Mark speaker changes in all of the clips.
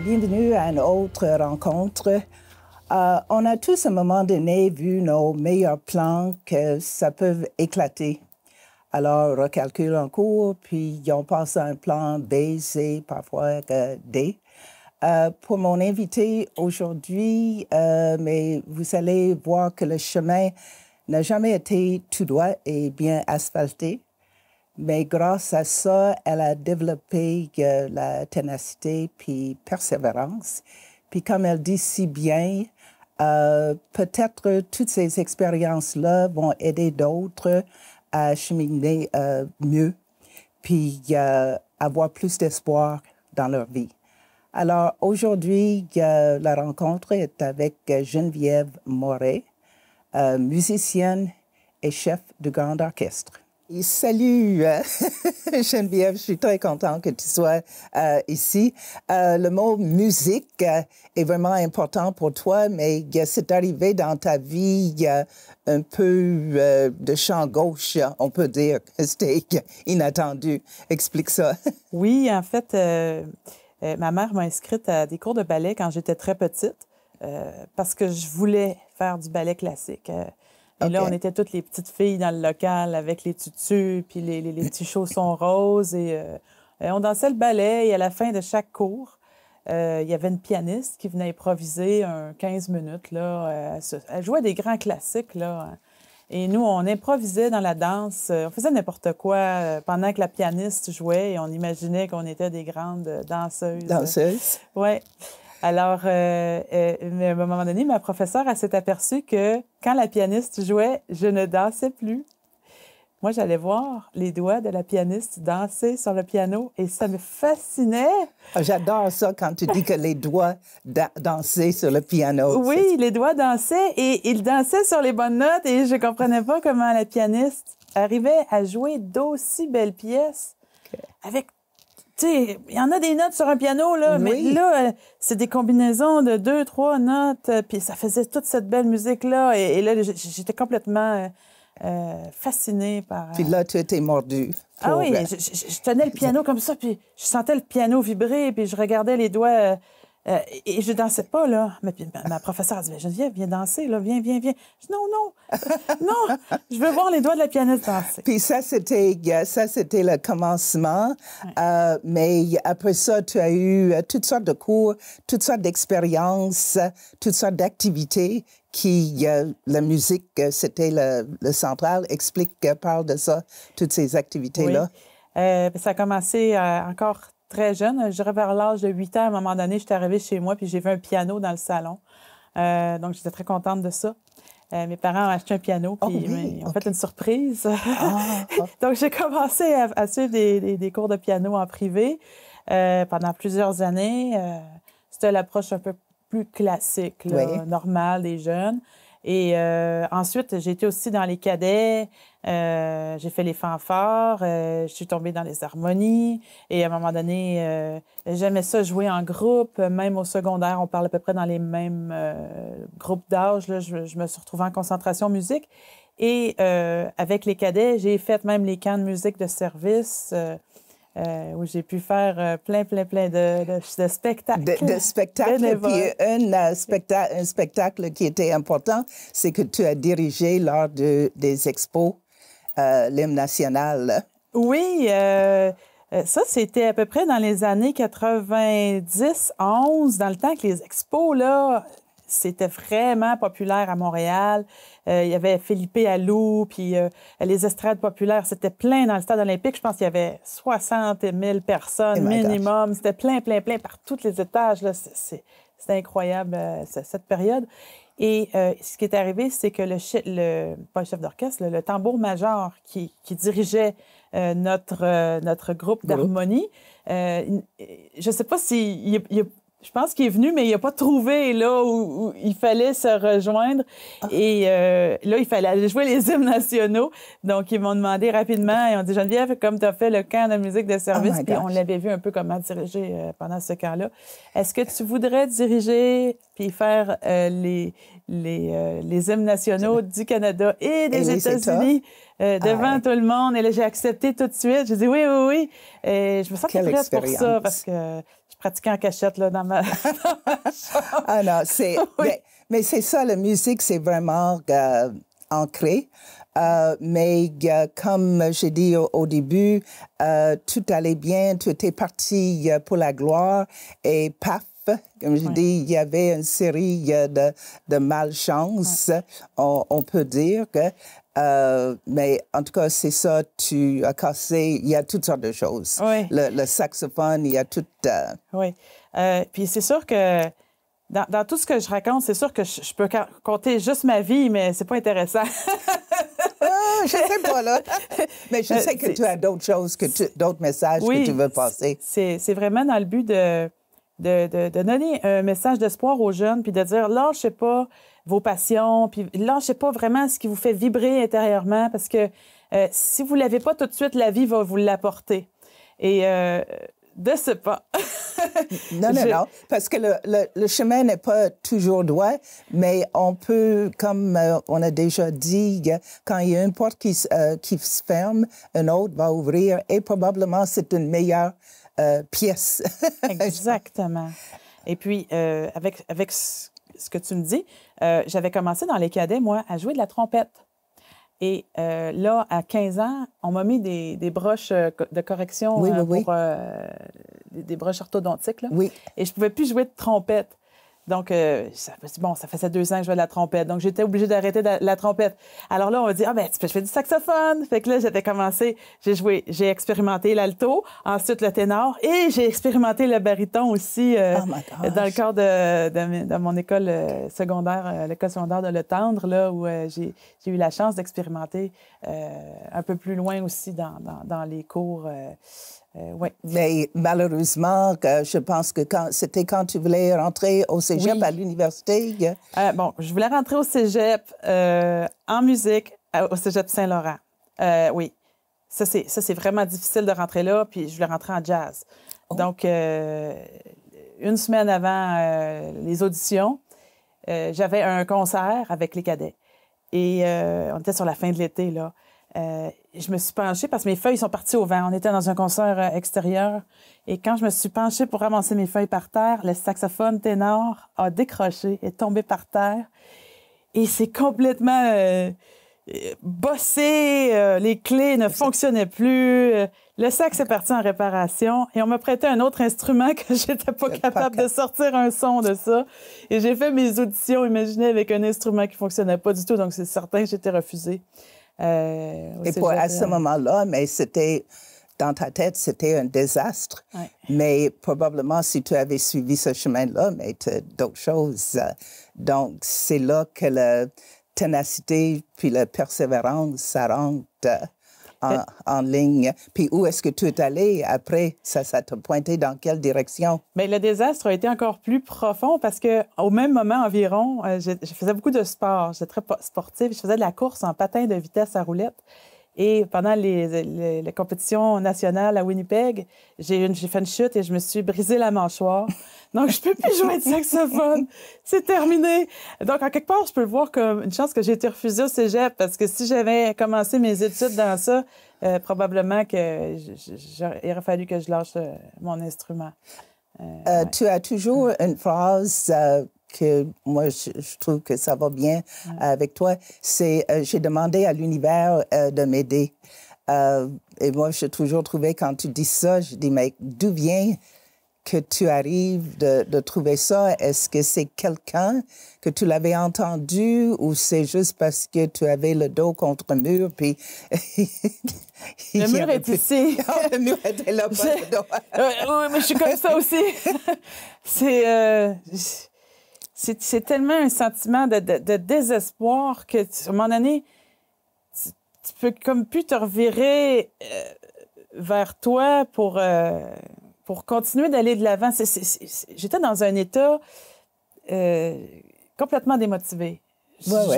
Speaker 1: bienvenue à une autre rencontre. On a tous à un moment donné vu nos meilleurs plans que ça peut éclater. Alors, on recalcule en cours, puis on passe à un plan B, C, parfois D. Pour mon invité aujourd'hui, mais vous allez voir que le chemin n'a jamais été tout droit et bien asphalté. Mais grâce à ça, elle a développé la ténacité puis persévérance. Puis comme elle dit si bien, peut-être toutes ces expériences-là vont aider d'autres à cheminer mieux, puis avoir plus d'espoir dans leur vie. Alors aujourd'hui, la rencontre est avec Geneviève Moret, musicienne et chef de grand orchestre. Salut Geneviève, je suis très contente que tu sois ici. Le mot musique est vraiment important pour toi, mais c'est arrivé dans ta vie un peu de champ gauche, on peut dire. C'était inattendu. Explique ça.
Speaker 2: Oui, en fait, ma mère m'a inscrite à des cours de ballet quand j'étais très petite parce que je voulais faire du ballet classique. Et là, on était toutes les petites filles dans le local avec les tutus puis les petits chaussons roses. Et on dansait le ballet. Et à la fin de chaque cours, il y avait une pianiste qui venait improviser 15 minutes. Là, elle jouait des grands classiques. Là. Et nous, on improvisait dans la danse. On faisait n'importe quoi pendant que la pianiste jouait. Et on imaginait qu'on était des grandes danseuses.
Speaker 1: Danseuses?
Speaker 2: Oui. Alors, à un moment donné, ma professeure s'est aperçue que quand la pianiste jouait, je ne dansais plus. Moi, j'allais voir les doigts de la pianiste danser sur le piano et ça me fascinait.
Speaker 1: J'adore ça quand tu dis que les doigts dansaient sur le piano.
Speaker 2: Oui, les doigts dansaient et ils dansaient sur les bonnes notes et je ne comprenais pas comment la pianiste arrivait à jouer d'aussi belles pièces avec... Tu sais, il y en a des notes sur un piano, là,
Speaker 1: oui.
Speaker 2: Mais là, c'est des combinaisons de 2, 3 notes, puis ça faisait toute cette belle musique-là. Et là, j'étais complètement fascinée par...
Speaker 1: Puis là, tu étais mordue.
Speaker 2: Ah oui, je tenais le piano comme ça, puis je sentais le piano vibrer, puis je regardais les doigts... et je dansais pas, là. Mais puis, ma professeure a dit, Geneviève, viens danser, là, viens. Je dis, non, je veux voir les doigts de la pianiste danser.
Speaker 1: Puis ça, c'était le commencement. Ouais. Mais après ça, tu as eu toutes sortes de cours, toutes sortes d'expériences, toutes sortes d'activités qui, la musique, c'était le central. Parle de ça, toutes ces activités-là.
Speaker 2: Oui. Ça a commencé encore très jeune. Je dirais vers l'âge de 8 ans, à un moment donné, j'étais arrivée chez moi puis j'ai vu un piano dans le salon. Donc, j'étais très contente de ça. Mes parents ont acheté un piano puis ils ont fait une surprise. Donc, j'ai commencé à suivre des cours de piano en privé pendant plusieurs années. C'était l'approche un peu plus classique, là, normale des jeunes. Et ensuite, j'ai été aussi dans les cadets, j'ai fait les fanfares, je suis tombée dans les harmonies. Et à un moment donné, j'aimais ça jouer en groupe. Même au secondaire, on parle à peu près dans les mêmes groupes d'âge. Là, je me suis retrouvée en concentration musique. Et avec les cadets, j'ai fait même les camps de musique de service. Où j'ai pu faire plein de spectacles.
Speaker 1: De spectacles. Puis un spectacle qui était important, c'est que tu as dirigé lors des expos l'hymne national.
Speaker 2: Oui, ça, c'était à peu près dans les années 90-11, dans le temps que les expos, là, c'était vraiment populaire à Montréal. Il y avait Philippe Allou, puis les estrades populaires, c'était plein dans le stade olympique. Je pense qu'il y avait 60 000 personnes minimum. C'était plein par tous les étages. Là. C'était incroyable, cette période. Et ce qui est arrivé, c'est que pas le chef d'orchestre, le tambour-major qui dirigeait notre groupe d'harmonie, je ne sais pas s'il je pense qu'il est venu, mais il n'a pas trouvé là où il fallait se rejoindre. Et là, il fallait aller jouer les hymnes nationaux. Donc, ils m'ont demandé rapidement, ils ont dit, Geneviève, comme tu as fait le camp de musique de service, puis on l'avait vu un peu comment diriger pendant ce camp-là, est-ce que tu voudrais diriger puis faire les hymnes nationaux du Canada et des États-Unis? devant tout le monde. Et là, j'ai accepté tout de suite. J'ai dit oui, oui, oui. Et je me sentais
Speaker 1: Quelle
Speaker 2: prête pour
Speaker 1: expérience.
Speaker 2: ça parce que je pratiquais en cachette là, dans ma chambre.
Speaker 1: Ah non, c'est...
Speaker 2: Oui.
Speaker 1: Mais c'est ça, la musique, c'est vraiment ancré. Mais comme j'ai dit au début, tout allait bien, tout était parti pour la gloire et paf, comme je dis, il y avait une série de malchance, on peut dire que... mais en tout cas, c'est ça, tu as cassé, il y a toutes sortes de choses.
Speaker 2: Oui.
Speaker 1: Le saxophone, il y a tout...
Speaker 2: Oui. Puis c'est sûr que dans tout ce que je raconte, c'est sûr que je peux compter juste ma vie, mais c'est pas intéressant.
Speaker 1: Je sais pas, là. Mais je sais que tu as d'autres choses, d'autres messages que tu veux passer.
Speaker 2: C'est vraiment dans le but de donner un message d'espoir aux jeunes, puis de dire, lâchez pas vos passions, puis lâchez pas vraiment ce qui vous fait vibrer intérieurement, parce que si vous l'avez pas tout de suite, la vie va vous l'apporter. Et de ce pas.
Speaker 1: Non, parce que le chemin n'est pas toujours droit, mais on peut, comme on a déjà dit, quand il y a une porte qui se ferme, une autre va ouvrir et probablement c'est une meilleure pièce.
Speaker 2: Exactement. Et puis, avec ce que tu me dis, j'avais commencé dans les cadets, moi, à jouer de la trompette. Et là, à 15 ans, on m'a mis des broches de correction pour des broches orthodontiques. Là.
Speaker 1: Oui.
Speaker 2: Et je ne pouvais plus jouer de trompette. Donc, ça faisait 2 ans que je jouais de la trompette. Donc, j'étais obligée d'arrêter la trompette. Alors là, on m'a dit, ben, tu peux jouer du saxophone. Fait que là, j'avais commencé, j'ai expérimenté l'alto, ensuite le ténor, et j'ai expérimenté le baryton aussi dans le cadre de mon école secondaire, l'école secondaire de Le Tendre, là, où j'ai eu la chance d'expérimenter un peu plus loin aussi dans les cours. Ouais.
Speaker 1: Mais malheureusement, je pense que c'était quand tu voulais rentrer au cégep à l'université.
Speaker 2: Bon, je voulais rentrer au cégep en musique au cégep Saint-Laurent. Oui, ça c'est vraiment difficile de rentrer là, puis je voulais rentrer en jazz. Oh. Donc, une semaine avant les auditions, j'avais un concert avec les cadets. Et on était sur la fin de l'été, là. Je me suis penchée parce que mes feuilles sont parties au vent. On était dans un concert extérieur. Et quand je me suis penchée pour ramasser mes feuilles par terre, le saxophone ténor a décroché, est tombé par terre. Et c'est complètement bossé. Les clés ne fonctionnaient plus. Le sax est parti en réparation. Et on m'a prêté un autre instrument que j'étais pas capable de sortir un son de ça. Et j'ai fait mes auditions, imaginez, avec un instrument qui fonctionnait pas du tout. Donc, c'est certain que j'étais refusée.
Speaker 1: Et à ce moment-là, mais c'était, dans ta tête, c'était un désastre.
Speaker 2: Ouais.
Speaker 1: Mais probablement, si tu avais suivi ce chemin-là, mais tu as d'autres choses. Donc, c'est là que la ténacité puis la persévérance, ça rentre en ligne. Puis où est-ce que tu es allé après? Ça t'a pointé dans quelle direction?
Speaker 2: Bien, le désastre a été encore plus profond parce qu'au même moment environ, je faisais beaucoup de sport. J'étais très sportive. Je faisais de la course en patin de vitesse à roulette. Et pendant les compétitions nationales à Winnipeg, j'ai fait une chute et je me suis brisé la mâchoire. Donc, je peux plus jouer de saxophone. C'est terminé. Donc, en quelque part, je peux le voir comme une chance que j'ai été refusée au cégep parce que si j'avais commencé mes études dans ça, probablement qu'il aurait fallu que je lâche mon instrument.
Speaker 1: Tu as toujours une phrase que moi, je trouve que ça va bien avec toi. C'est j'ai demandé à l'univers de m'aider. Et moi, j'ai toujours trouvé, quand tu dis ça, je dis, mais d'où vient que tu arrives de trouver ça? Est-ce que c'est quelqu'un que tu l'avais entendu ou c'est juste parce que tu avais le dos contre le mur, puis...
Speaker 2: Le mur est ici.
Speaker 1: Le mur était là, pas le dos.
Speaker 2: Oui, mais je suis comme ça aussi. C'est tellement un sentiment de désespoir que, à un moment donné, tu peux comme plus te revirer vers toi pour continuer d'aller de l'avant. J'étais dans un état complètement démotivé.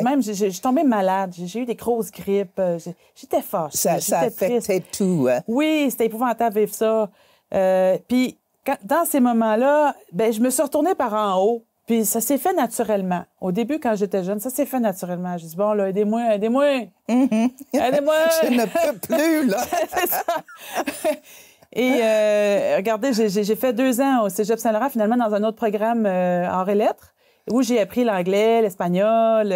Speaker 2: Même, je suis tombée malade. J'ai eu des grosses grippes. J'étais fâchée.
Speaker 1: Ça affectait tout. Hein?
Speaker 2: Oui, c'était épouvantable de vivre ça. Puis, dans ces moments-là, ben, je me suis retournée par en haut. Puis ça s'est fait naturellement. Au début, quand j'étais jeune, ça s'est fait naturellement. Je dis, bon, là, aidez-moi, aidez-moi. Aidez-moi.
Speaker 1: Je ne peux plus, là.
Speaker 2: C'est ça. Et regardez, j'ai fait 2 ans au Cégep Saint-Laurent, finalement, dans un autre programme arts et lettres, où j'ai appris l'anglais, l'espagnol,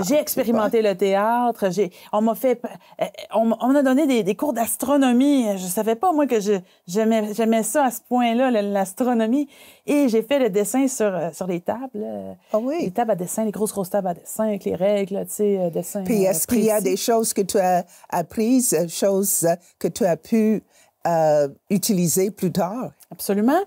Speaker 2: j'ai expérimenté le théâtre, on m'a donné des cours d'astronomie. Je savais pas, moi, que j'aimais ça à ce point-là, l'astronomie. Et j'ai fait le dessin sur les tables.
Speaker 1: Ah oui?
Speaker 2: Les tables à dessin, les grosses tables à dessin, avec les règles, tu sais, dessin.
Speaker 1: Puis est-ce qu'il y a des choses que tu as apprises, choses que tu as pu utiliser plus tard?
Speaker 2: Absolument.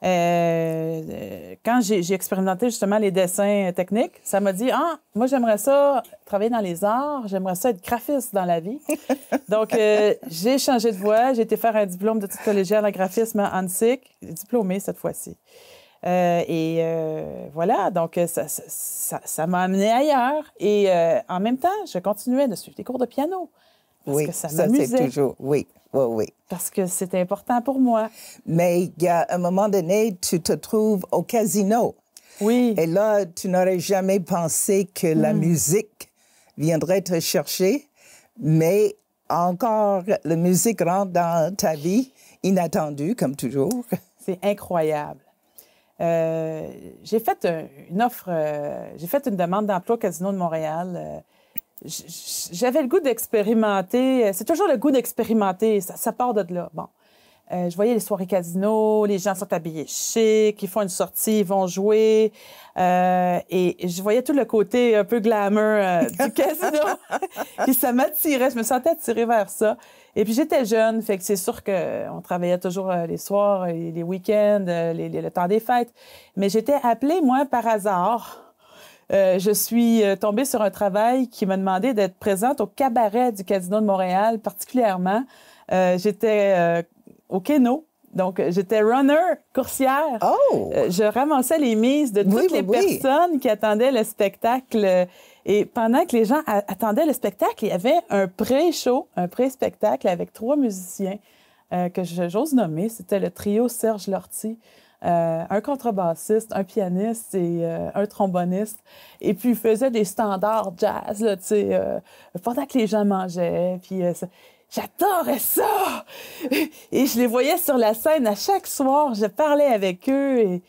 Speaker 2: Quand j'ai expérimenté justement les dessins techniques, ça m'a dit, moi j'aimerais ça travailler dans les arts, j'aimerais ça être graphiste dans la vie. Donc j'ai changé de voie, j'ai été faire un diplôme d'études collégiales en graphisme à ANSIC, diplômée cette fois-ci. Voilà, donc ça m'a amené ailleurs. Et en même temps, je continuais de suivre des cours de piano. Parce que ça m'amusait.
Speaker 1: C'est toujours, oui.
Speaker 2: Parce que c'était important pour moi.
Speaker 1: Mais à un moment donné, tu te trouves au casino.
Speaker 2: Oui.
Speaker 1: Et là, tu n'aurais jamais pensé que la musique viendrait te chercher, mais encore, la musique rentre dans ta vie, inattendue, comme toujours.
Speaker 2: C'est incroyable. J'ai fait une offre, j'ai fait une demande d'emploi au Casino de Montréal. J'avais le goût d'expérimenter. C'est toujours le goût d'expérimenter. Ça part de là. Bon. Je voyais les soirées casino, les gens sont habillés chic, ils font une sortie, ils vont jouer. Et je voyais tout le côté un peu glamour du casino. Puis ça m'attirait. Je me sentais attirée vers ça. Et puis j'étais jeune, fait que c'est sûr qu'on travaillait toujours les soirs, les week-ends, le temps des fêtes. Mais j'étais appelée, moi, par hasard. Je suis tombée sur un travail qui m'a demandé d'être présente au cabaret du Casino de Montréal, particulièrement. J'étais au Keno, donc j'étais runner, coursière.
Speaker 1: Oh!
Speaker 2: Je ramassais les mises de toutes les personnes qui attendaient le spectacle. Et pendant que les gens attendaient le spectacle, il y avait un pré-show, un pré-spectacle avec 3 musiciens que j'ose nommer. C'était le trio Serge Lortie. Un contrebassiste, un pianiste et un tromboniste. Et puis, ils faisaient des standards jazz, là, tu sais, pendant que les gens mangeaient. Puis, j'adorais ça! Et je les voyais sur la scène à chaque soir. Je parlais avec eux et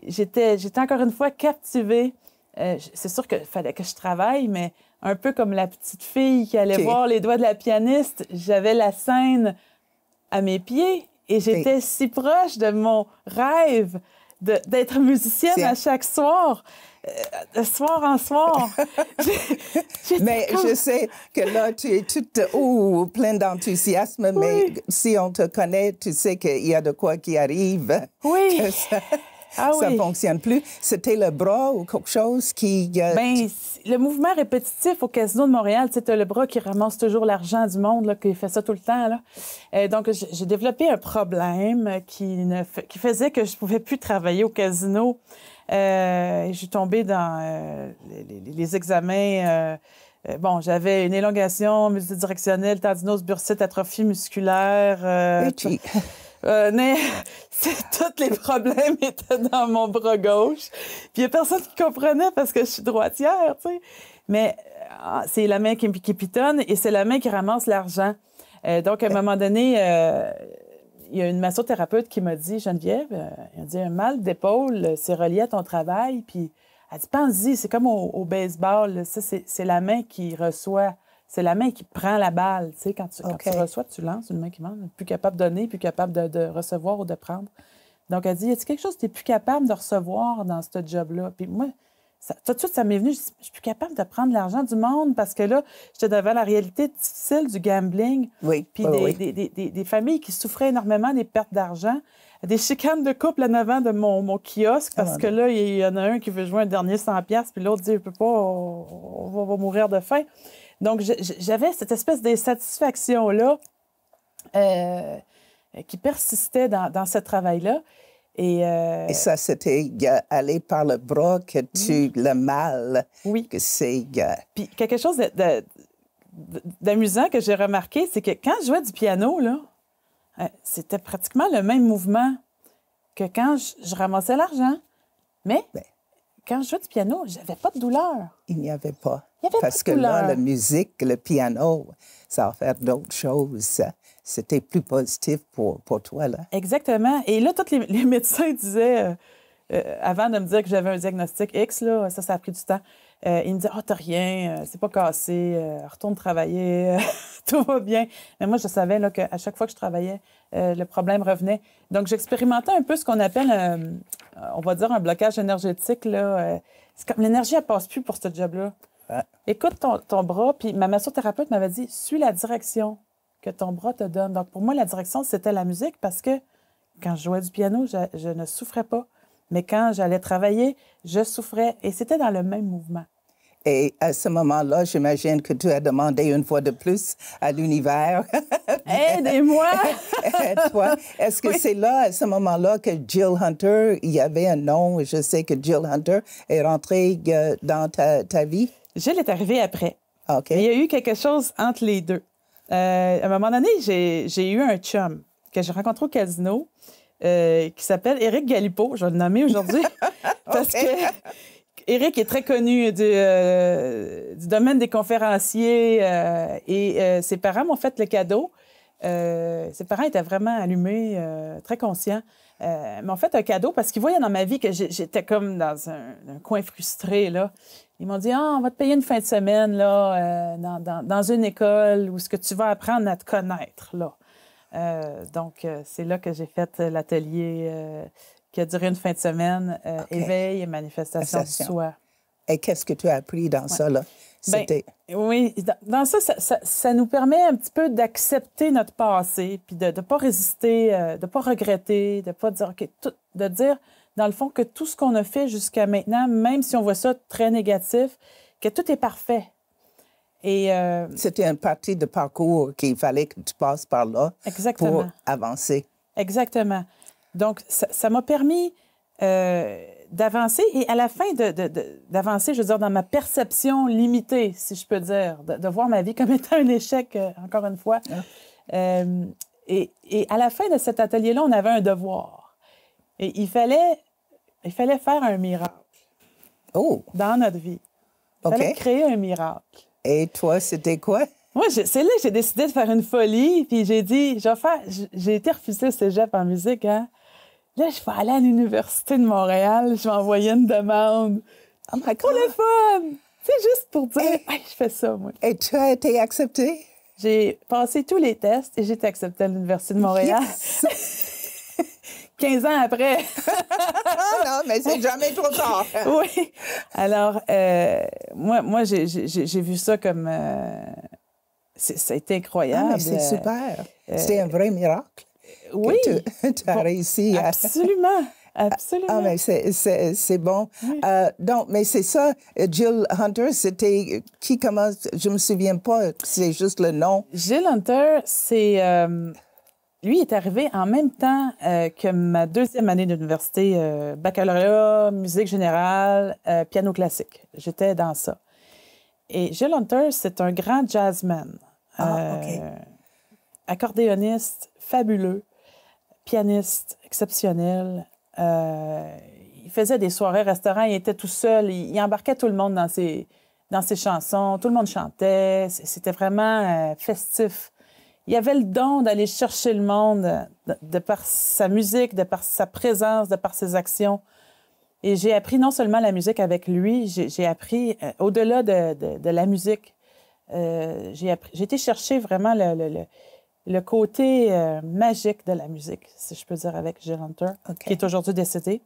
Speaker 2: j'étais encore une fois captivée. C'est sûr qu'il fallait que je travaille, mais un peu comme la petite fille qui allait voir les doigts de la pianiste, j'avais la scène à mes pieds. Et j'étais si proche de mon rêve d'être musicienne à chaque soir, de soir en soir.
Speaker 1: Mais je sais que là, tu es toute pleine d'enthousiasme, mais si on te connaît, tu sais qu'il y a de quoi qui arrive.
Speaker 2: Oui.
Speaker 1: Ça ne fonctionne plus. C'était le bras ou quelque chose qui...
Speaker 2: Bien, le mouvement répétitif au Casino de Montréal, tu sais, le bras qui ramasse toujours l'argent du monde, là, qui fait ça tout le temps. Là. Donc, j'ai développé un problème qui faisait que je ne pouvais plus travailler au casino. Je suis tombée dans les examens... bon, j'avais une élongation multidirectionnelle, tendinose, bursite, atrophie musculaire... mais tous les problèmes étaient dans mon bras gauche. Puis il n'y a personne qui comprenait parce que je suis droitière, tu sais. Mais c'est la main qui pitonne et c'est la main qui ramasse l'argent. Donc, à un moment donné, il y a une massothérapeute qui m'a dit, Geneviève, elle a dit, un mal d'épaule, c'est relié à ton travail. Puis elle dit, pense-y, c'est comme au baseball. Ça, c'est la main qui reçoit. C'est la main qui prend la balle. Tu sais, quand tu reçois, tu lances, une main qui mange, plus capable de donner, plus capable de recevoir ou de prendre. Donc, elle dit, y a-t-il quelque chose que tu n'es plus capable de recevoir dans ce job-là? Puis moi, tout de suite, ça m'est venu, je suis plus capable de prendre l'argent du monde parce que là, j'étais devant la réalité difficile du gambling.
Speaker 1: Oui.
Speaker 2: Puis des familles qui souffraient énormément des pertes d'argent. Des chicanes de couple en avant de mon kiosque parce que là, il y en a un qui veut jouer un dernier 100$, puis l'autre dit, je peux pas, on va mourir de faim. Donc, j'avais cette espèce d'insatisfaction-là qui persistait dans ce travail-là. Et
Speaker 1: ça, c'était aller par le bras que tu le mal.
Speaker 2: Oui.
Speaker 1: Que c'est...
Speaker 2: Puis quelque chose d'amusant que j'ai remarqué, c'est que quand je jouais du piano, là, c'était pratiquement le même mouvement que quand je ramassais l'argent. Mais
Speaker 1: Ben,
Speaker 2: quand je jouais du piano, j'avais pas de douleur.
Speaker 1: il n'y avait pas.
Speaker 2: Il n'y avait
Speaker 1: Parce
Speaker 2: pas
Speaker 1: que
Speaker 2: de douleur.
Speaker 1: là, la musique, le piano, ça va faire d'autres choses. C'était plus positif pour toi, là.
Speaker 2: Exactement. Et là, tous les médecins disaient, avant de me dire que j'avais un diagnostic X, là, ça a pris du temps, ils me disaient, « Ah, t'as rien, c'est pas cassé, retourne travailler, tout va bien. » Mais moi, je savais là, qu'à chaque fois que je travaillais, le problème revenait. Donc, j'expérimentais un peu ce qu'on appelle, on va dire, un blocage énergétique. Là. C'est comme l'énergie, elle passe plus pour ce job-là.
Speaker 1: Ah.
Speaker 2: Écoute ton bras, puis ma massothérapeute m'avait dit, suis la direction que ton bras te donne. Donc, pour moi, la direction, c'était la musique parce que quand je jouais du piano, je ne souffrais pas. Mais quand j'allais travailler, je souffrais. Et c'était dans le même mouvement.
Speaker 1: Et à ce moment-là, j'imagine que tu as demandé une fois de plus à l'univers.
Speaker 2: Aidez-moi!
Speaker 1: Toi, est-ce que c'est là, à ce moment-là, que Jill Hunter, il y avait un nom, je sais que Jill Hunter est rentrée dans ta vie?
Speaker 2: Gilles est arrivé après.
Speaker 1: OK.
Speaker 2: Mais il y a eu quelque chose entre les deux. À un moment donné, j'ai eu un chum que j'ai rencontré au casino qui s'appelle Éric Galipeau. Je vais le nommer aujourd'hui parce que Éric est très connu du domaine des conférenciers et ses parents m'ont fait le cadeau. Ses parents étaient vraiment allumés, très conscients. M'ont fait un cadeau parce qu'ils voyaient dans ma vie que j'étais comme dans un coin frustré, là. Ils m'ont dit, « Ah, on va te payer une fin de semaine, là, dans une école où ce que tu vas apprendre à te connaître, là. » Donc, c'est là que j'ai fait l'atelier qui a duré une fin de semaine, éveil et manifestation du soi.
Speaker 1: Et qu'est-ce que tu as appris dans ça, là?
Speaker 2: Ben, oui, dans ça, ça nous permet un petit peu d'accepter notre passé, puis de ne pas résister, de ne pas regretter, de ne pas dire, OK, de dire, dans le fond, que tout ce qu'on a fait jusqu'à maintenant, même si on voit ça très négatif, que tout est parfait. Et
Speaker 1: c'était une partie de parcours qu'il fallait que tu passes par là pour avancer.
Speaker 2: Exactement. Donc, ça m'a permis d'avancer et à la fin d'avancer, je veux dire, dans ma perception limitée, si je peux dire, de voir ma vie comme étant un échec, encore une fois. Ah. Et à la fin de cet atelier-là, on avait un devoir. Et il fallait faire un miracle dans notre vie. Il fallait créer un miracle.
Speaker 1: Et toi, c'était quoi?
Speaker 2: Moi, c'est là que j'ai décidé de faire une folie, puis j'ai dit, j'ai été refusée au cégep en musique, hein. Là, je vais aller à l'Université de Montréal, je vais envoyer une demande.
Speaker 1: Oh my God!
Speaker 2: Pour le fun! C'est juste pour dire, hey, je fais ça, moi.
Speaker 1: Et tu as été acceptée?
Speaker 2: J'ai passé tous les tests et j'ai été acceptée à l'Université de Montréal. Yes! 15 ans après.
Speaker 1: Non, mais c'est jamais trop tard.
Speaker 2: Oui. Alors, moi j'ai vu ça comme... ça a été incroyable.
Speaker 1: Ah, mais c'est super. C'était un vrai miracle.
Speaker 2: Oui.
Speaker 1: Tu as réussi.
Speaker 2: Absolument. Absolument.
Speaker 1: Ah, mais c'est bon. Oui. Donc, mais c'est ça, Jill Hunter, c'était qui commence? Je me souviens pas, c'est juste le nom.
Speaker 2: Jill Hunter, c'est... lui est arrivé en même temps que ma deuxième année d'université, baccalauréat, musique générale, piano classique. J'étais dans ça. Et Jill Hunter, c'est un grand jazzman. Accordéoniste fabuleux, pianiste exceptionnel. Il faisait des soirées restaurants, il était tout seul, il embarquait tout le monde dans ses chansons, tout le monde chantait, c'était vraiment festif. Il avait le don d'aller chercher le monde de par sa musique, de par sa présence, de par ses actions. Et j'ai appris non seulement la musique avec lui, j'ai appris au-delà de la musique. J'ai été chercher vraiment le côté magique de la musique, si je peux dire, avec Jill Hunter, qui est aujourd'hui décédé.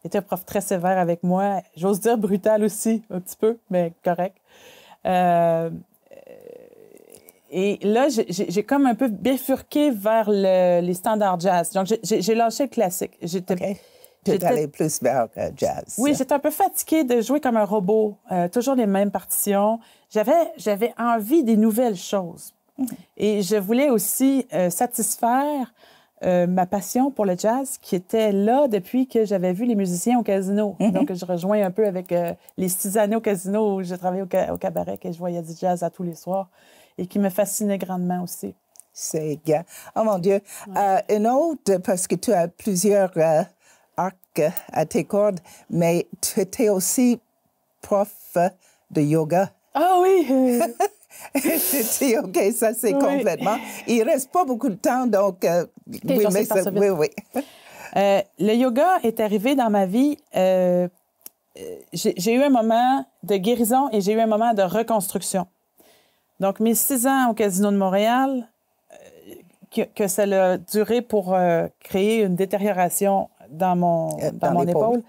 Speaker 2: Il était un prof très sévère avec moi. J'ose dire brutal aussi, un petit peu, mais correct. Et là, j'ai comme un peu bifurqué vers les standards jazz. Donc, j'ai lâché le classique.
Speaker 1: Tu es allé plus vers jazz.
Speaker 2: Oui, j'étais un peu fatiguée de jouer comme un robot, toujours les mêmes partitions. J'avais envie des nouvelles choses. Et je voulais aussi satisfaire ma passion pour le jazz qui était là depuis que j'avais vu les musiciens au casino. Donc, je rejoins un peu avec les 6 années au casino où j'ai travaillé au cabaret et je voyais du jazz à tous les soirs et qui me fascinait grandement aussi.
Speaker 1: C'est... Oh mon Dieu! Une autre, parce que tu as plusieurs arcs à tes cordes, mais tu étais aussi prof de yoga.
Speaker 2: Ah oui!
Speaker 1: J'ai dit, OK, ça c'est
Speaker 2: Oui.
Speaker 1: complètement. Il reste pas beaucoup de temps, donc oui,
Speaker 2: j'en sais pas ça vite.
Speaker 1: oui.
Speaker 2: Le yoga est arrivé dans ma vie. J'ai eu un moment de guérison et j'ai eu un moment de reconstruction. Donc, mes 6 ans au Casino de Montréal, que ça a duré pour créer une détérioration dans mon épaule,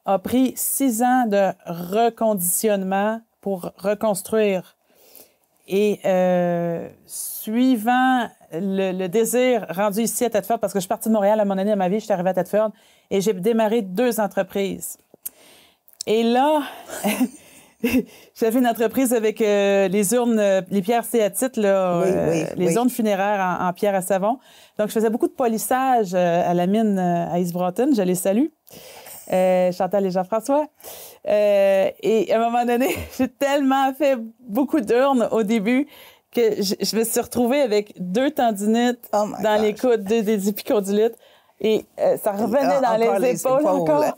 Speaker 2: a pris 6 ans de reconditionnement pour reconstruire. Et suivant le désir rendu ici à Thetford, parce que je suis partie de Montréal à un moment donné de ma vie, je suis arrivée à Thetford et j'ai démarré 2 entreprises. Et là, j'avais une entreprise avec les urnes, les pierres stéatites, là, les urnes funéraires en pierre à savon. Donc, je faisais beaucoup de polissage à la mine à East Broughton. Je les salue. Chantal et Jean-François. Et à un moment donné, j'ai tellement fait beaucoup d'urnes au début que je me suis retrouvée avec 2 tendinites dans les coudes, des épicondylites. Et ça revenait dans les épaules encore.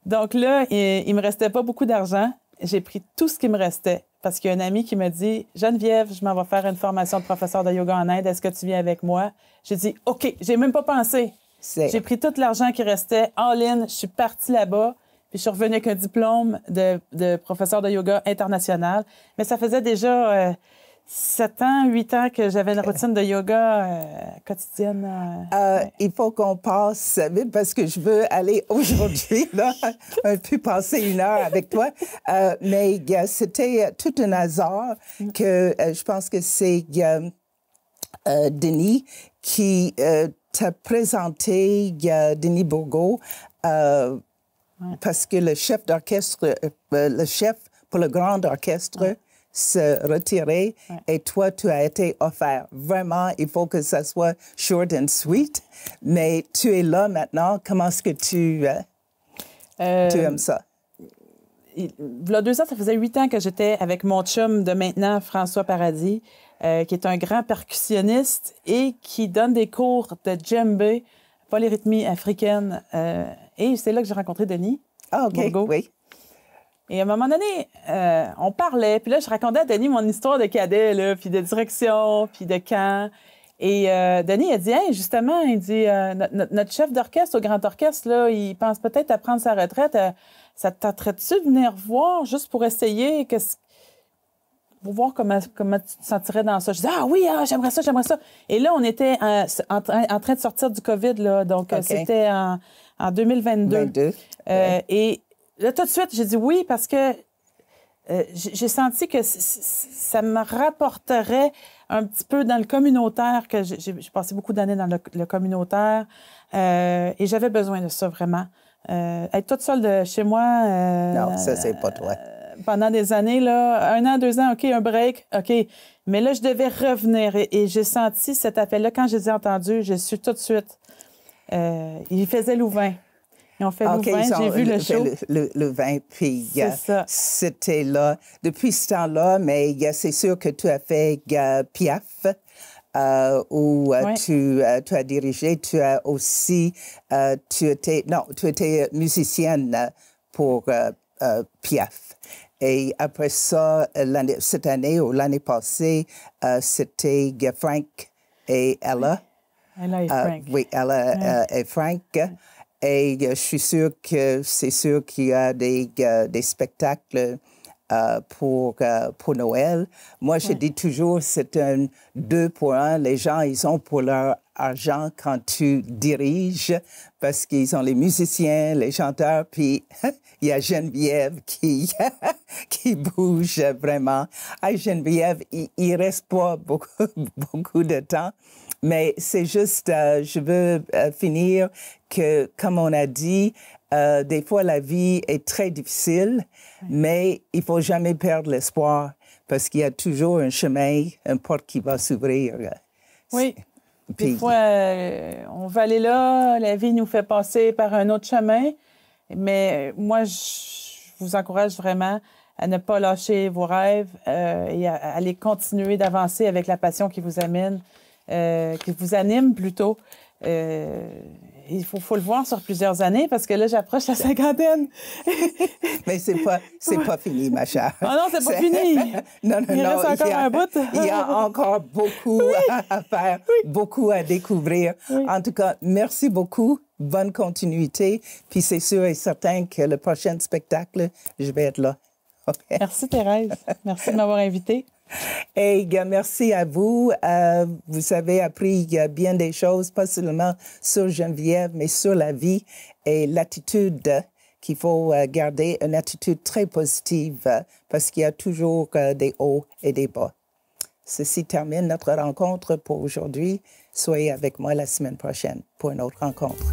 Speaker 2: Donc là, il me restait pas beaucoup d'argent. J'ai pris tout ce qui me restait parce qu'il y a un ami qui m'a dit « Geneviève, je m'en vais faire une formation de professeur de yoga en Inde. Est-ce que tu viens avec moi? » J'ai dit « OK. » J'ai même pas pensé. J'ai pris tout l'argent qui restait, all-in. Je suis partie là-bas. Puis je suis revenue avec un diplôme de professeur de yoga international. Mais ça faisait déjà 7 ans, 8 ans que j'avais une routine de yoga quotidienne.
Speaker 1: Il faut qu'on passe vite parce que je veux aller aujourd'hui, là, un peu passer 1 heure avec toi. Mais c'était tout un hasard que je pense que c'est Denis qui t'a présenté Denis Bourgault parce que le chef d'orchestre, le chef pour le grand orchestre se retirait et toi, tu as été offert. Vraiment, il faut que ça soit short and sweet, mais tu es là maintenant. Comment est-ce que tu aimes ça?
Speaker 2: Il y a 2 ans, ça faisait 8 ans que j'étais avec mon chum de maintenant, François Paradis, qui est un grand percussionniste et qui donne des cours de djembé, polyrythmie africaine. Et c'est là que j'ai rencontré Denis.
Speaker 1: Ah, OK,
Speaker 2: Bourgault.
Speaker 1: oui.
Speaker 2: Et à un moment donné, on parlait. Puis là, je racontais à Denis mon histoire de cadet, là, puis de direction, puis de camp. Et Denis a dit, hey, justement, il dit, notre chef d'orchestre au Grand Orchestre, là, il pense peut-être à prendre sa retraite. Ça te tenterait-tu de venir voir juste pour essayer, pour voir comment tu te sentirais dans ça? Je dis, ah oui, j'aimerais ça, j'aimerais ça. Et là, on était en train de sortir du COVID, là. Donc, c'était en 2022. Et là, tout de suite, j'ai dit oui parce que j'ai senti que ça me rapporterait un petit peu dans le communautaire, que j'ai passé beaucoup d'années dans le communautaire et j'avais besoin de ça vraiment. Être toute seule de chez moi...
Speaker 1: non, ça, c'est pas toi.
Speaker 2: Pendant des années, là, 1 an, 2 ans, OK, un break, OK. Mais là, je devais revenir et j'ai senti cet appel-là. Quand je les ai entendus, j'ai su tout de suite. Ils faisaient Louvain. Ils ont fait Louvain, j'ai vu le show.
Speaker 1: Le vin, puis
Speaker 2: c'était
Speaker 1: là. Depuis ce temps-là, mais c'est sûr que tu as fait Piaf, où tu as dirigé. Tu as aussi, tu étais musicienne pour Piaf. Et après ça, cette année ou l'année passée, c'était Frank et Ella.
Speaker 2: Ella et Frank.
Speaker 1: Oui, Ella et Frank. Et je suis sûre que c'est sûr qu'il y a des spectacles pour Noël. Moi, je dis toujours, c'est un 2 pour 1. Les gens, ils ont pour leur argent quand tu diriges parce qu'ils ont les musiciens, les chanteurs, puis il y a Geneviève qui bouge vraiment. Ah, Geneviève, il reste pas beaucoup de temps. Mais c'est juste, je veux finir que, comme on a dit, des fois la vie est très difficile, mais il faut jamais perdre l'espoir parce qu'il y a toujours un chemin, une porte qui va s'ouvrir.
Speaker 2: Oui. Des fois, on va aller là, la vie nous fait passer par un autre chemin, mais moi, je vous encourage vraiment à ne pas lâcher vos rêves et à aller continuer d'avancer avec la passion qui vous amène. Qui vous anime plutôt. il faut le voir sur plusieurs années parce que là, j'approche la cinquantaine.
Speaker 1: Mais c'est pas fini, ma chère.
Speaker 2: Ah non, c'est pas fini.
Speaker 1: Non,
Speaker 2: Il reste encore un bout.
Speaker 1: Il y a encore beaucoup à faire, beaucoup à découvrir.
Speaker 2: Oui.
Speaker 1: En tout cas, merci beaucoup. Bonne continuité. Puis c'est sûr et certain que le prochain spectacle, je vais être là. Okay?
Speaker 2: Merci, Thérèse. Merci de m'avoir invitée.
Speaker 1: Et merci à vous. Vous avez appris bien des choses, pas seulement sur Geneviève, mais sur la vie et l'attitude qu'il faut garder, une attitude très positive parce qu'il y a toujours des hauts et des bas. Ceci termine notre rencontre pour aujourd'hui. Soyez avec moi la semaine prochaine pour une autre rencontre.